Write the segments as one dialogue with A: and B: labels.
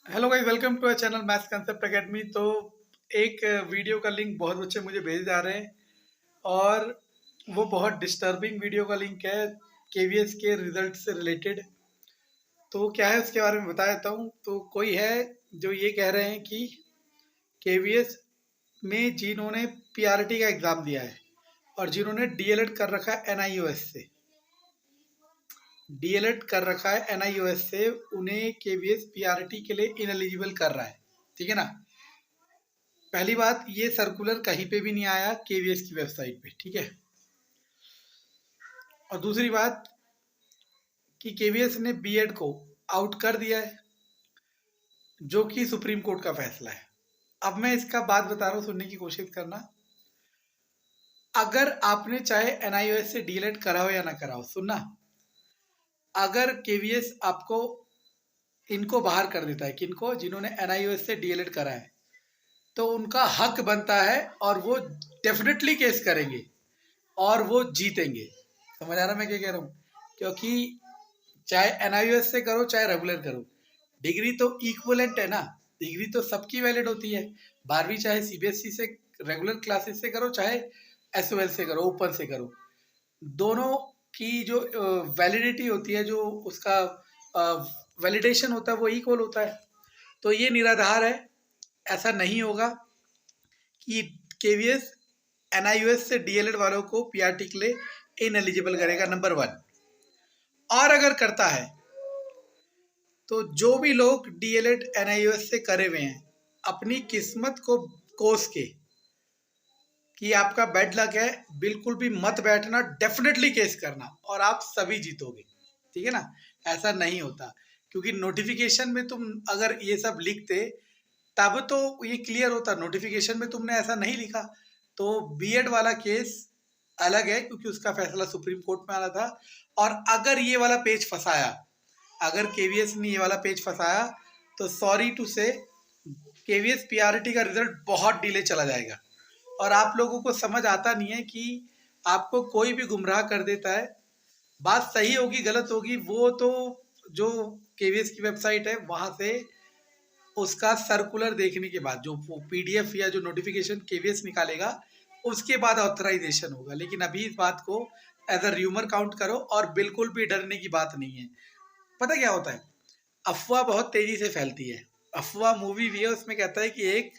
A: Hello guys, welcome to our channel maths concept academy. तो एक video का link बहुत बच्चे मुझे भेज जा रहे हैं और वो बहुत डिस्टर्बिंग वीडियो का लिंक है केवीएस के रिजल्ट से रिलेटेड। तो क्या है उसके बारे में बता देता हूँ। तो कोई है जो ये कह रहे हैं कि केवीएस में जिन्होंने पीआरटी का एग्ज़ाम दिया है और जिन्होंने डीएलएड कर रखा है एनआईओएस से, डीएलएड कर रखा है एनआईओएस से, उन्हें केवीएस पीआरटी के लिए इनएलिजिबल कर रहा है। ठीक है ना। पहली बात, ये सर्कुलर कहीं पे भी नहीं आया केवीएस की वेबसाइट पे। ठीक है। और दूसरी बात कि केवीएस ने बीएड को आउट कर दिया है, जो कि सुप्रीम कोर्ट का फैसला है। अब मैं इसका बात बता रहा हूँ, सुनने की कोशिश करना। अगर आपने चाहे एनआईओएस से डीएलएड कराओ या ना कराओ, सुनना, अगर केवीएस आपको इनको बाहर कर देता है, किनको, जिन्होंने एनआईओएस से डीएलएड करा है, तो उनका हक बनता है और वो डेफिनेटली केस करेंगे और वो जीतेंगे। समझ आ रहा मैं क्या कह रहा हूँ? क्योंकि चाहे एनआईओएस से करो चाहे रेगुलर करो, डिग्री तो इक्वलेंट है ना। डिग्री तो सबकी वैलिड होती है। 12वीं चाहे सीबीएसई से रेगुलर क्लासेस से करो चाहे एसओएल से करो, ओपन से करो, दोनों की जो वैलिडिटी होती है, जो उसका वैलिडेशन होता है, वो इक्वल होता है। तो ये निराधार है। ऐसा नहीं होगा कि केवीएस एनआईओएस से डीएलएड वालों को पीआरटी के लिए इनएलिजिबल करेगा, नंबर 1। और अगर करता है तो जो भी लोग डीएलएड एनआईओएस से करे हुए हैं, अपनी किस्मत को कोस के कि आपका बैड लक है, बिल्कुल भी मत बैठना, डेफिनेटली केस करना और आप सभी जीतोगे। ठीक है ना। ऐसा नहीं होता, क्योंकि नोटिफिकेशन में तुम अगर ये सब लिखते तब तो ये क्लियर होता। नोटिफिकेशन में तुमने ऐसा नहीं लिखा। तो बीएड वाला केस अलग है, क्योंकि उसका फैसला सुप्रीम कोर्ट में आना था। और अगर ये वाला पेज फंसाया, अगर केवीएस ने ये वाला पेज फंसाया, तो सॉरी टू से केवीएस पीआरटी का रिजल्ट बहुत डिले चला जाएगा। और आप लोगों को समझ आता नहीं है कि आपको कोई भी गुमराह कर देता है। बात सही होगी गलत होगी, वो तो जो केवीएस की वेबसाइट है वहां से उसका सर्कुलर देखने के बाद, जो पीडीएफ या जो नोटिफिकेशन केवीएस निकालेगा, उसके बाद ऑथराइजेशन होगा। लेकिन अभी इस बात को एज अ र्यूमर काउंट करो और बिल्कुल भी डरने की बात नहीं है। पता क्या होता है, अफवाह बहुत तेजी से फैलती है। अफवाह मूवी भी है, उसमें कहता है कि एक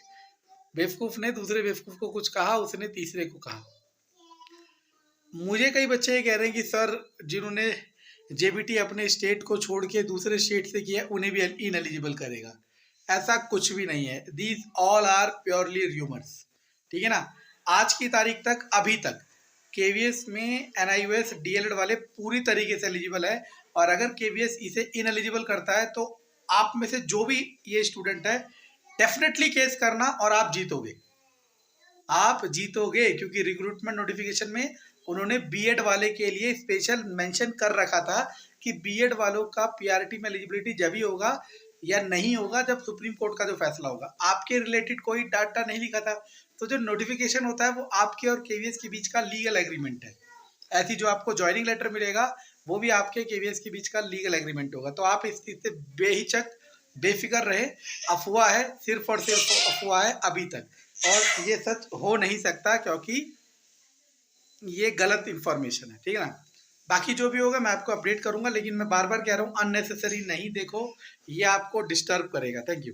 A: बेवकूफ ने दूसरे बेवकूफ को कुछ कहा, उसने तीसरे को कहा। मुझे कई बच्चे ये कह रहे हैं कि सर, जिन्होंने जेबीटी अपने स्टेट को छोड़ के दूसरे स्टेट से किया उन्हें भी इनएलिजिबल करेगा। ऐसा कुछ भी नहीं है। These all are purely rumours. ठीक है ना। आज की तारीख तक, अभी तक केवीएस में एनआईओएस डीएलएड वाले पूरी तरीके से एलिजिबल है। और अगर केवीएस इसे इनएलिजिबल करता है तो आप में से जो भी ये स्टूडेंट है, डेफिनेटली केस करना और आप जीतोगे। आप जीतोगे, क्योंकि रिक्रूटमेंट नोटिफिकेशन में उन्होंने बीएड वाले के लिए स्पेशल मेंशन कर रखा था कि बीएड वालों का पीआरटी में एलिजिबिलिटी जब ही होगा या नहीं होगा जब सुप्रीम कोर्ट का जो फैसला होगा। आपके रिलेटेड कोई डाटा नहीं लिखा था। तो जो नोटिफिकेशन होता है वो आपके और केवीएस के बीच का लीगल एग्रीमेंट है। ऐसी जो आपको ज्वाइनिंग लेटर मिलेगा वो भी आपके केवीएस के बीच का लीगल एग्रीमेंट होगा। तो आप इस चीज से बेहिचक बेफिक्र रहे। अफवाह है, सिर्फ और सिर्फ अफवाह है अभी तक, और ये सच हो नहीं सकता, क्योंकि ये गलत इंफॉर्मेशन है। ठीक है ना। बाकी जो भी होगा मैं आपको अपडेट करूंगा, लेकिन मैं बार बार कह रहा हूँ, अननेसेसरी नहीं देखो, ये आपको डिस्टर्ब करेगा। Thank you.